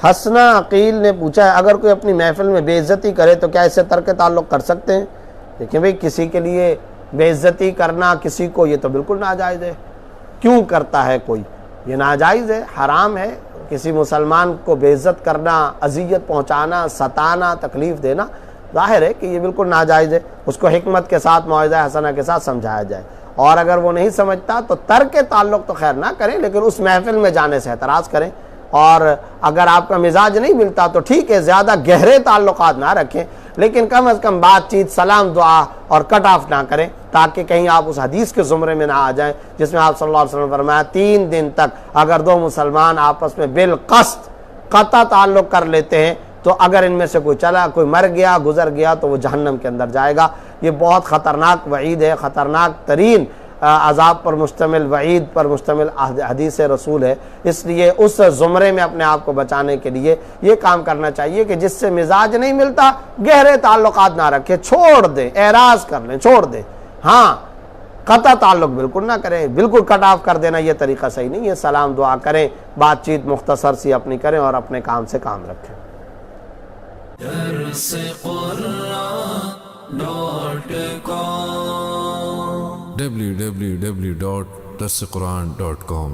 حسنہ عقیل نے پوچھا ہے اگر کوئی اپنی محفل میں بے عزتی کرے تو کیا اس سے ترک تعلق کر سکتے ہیں؟ دیکھیں بھئی کسی کے لیے بے عزتی کرنا کسی کو یہ تو بالکل ناجائز ہے. کیوں کرتا ہے کوئی؟ یہ ناجائز ہے، حرام ہے. کسی مسلمان کو بے عزت کرنا، اذیت پہنچانا، ستانا، تکلیف دینا ظاہر ہے کہ یہ بالکل ناجائز ہے. اس کو حکمت کے ساتھ، موعظہ حسنہ کے ساتھ سمجھایا جائے. اور اگر وہ نہیں سمجھتا تو ترک تعلق تو خیر نہ کریں، لیکن اس محفل میں جانے سے اعتراض کریں. اور اگر آپ کا مزاج نہیں ملتا تو ٹھیک ہے، زیادہ گہرے تعلقات نہ رکھیں، لیکن کم از کم بات چیت، سلام دعا اور کٹ آف نہ کریں، تاکہ کہیں آپ اس حدیث کے زمرے میں نہ آ جائیں جس میں آپ صلی اللہ علیہ وسلم نے فرمایا 3 دن تک اگر دو مسلمان آپس میں بالقصد قطع تعلق کر لیتے ہیں تو اگر ان میں سے کوئی مر گیا، گزر گیا تو وہ جہنم کے اندر جائے گا. یہ بہت خطرناک وعید ہے، خطرناک ترین عذاب پر مشتمل، وعید پر مشتمل حدیث رسول ہے. اس لیے اس زمرے میں اپنے آپ کو بچانے کے لیے یہ کام کرنا چاہیے کہ جس سے مزاج نہیں ملتا گہرے تعلقات نہ رکھے، چھوڑ دیں، اعراض کر لیں، چھوڑ دیں. ہاں قطع تعلق بالکل نہ کریں، بالکل کٹ آف کر دینا یہ طریقہ صحیح نہیں ہے. سلام دعا کریں، بات چیت مختصر سی اپنی کریں اور اپنے کام سے کام رکھیں. www.darsequran.com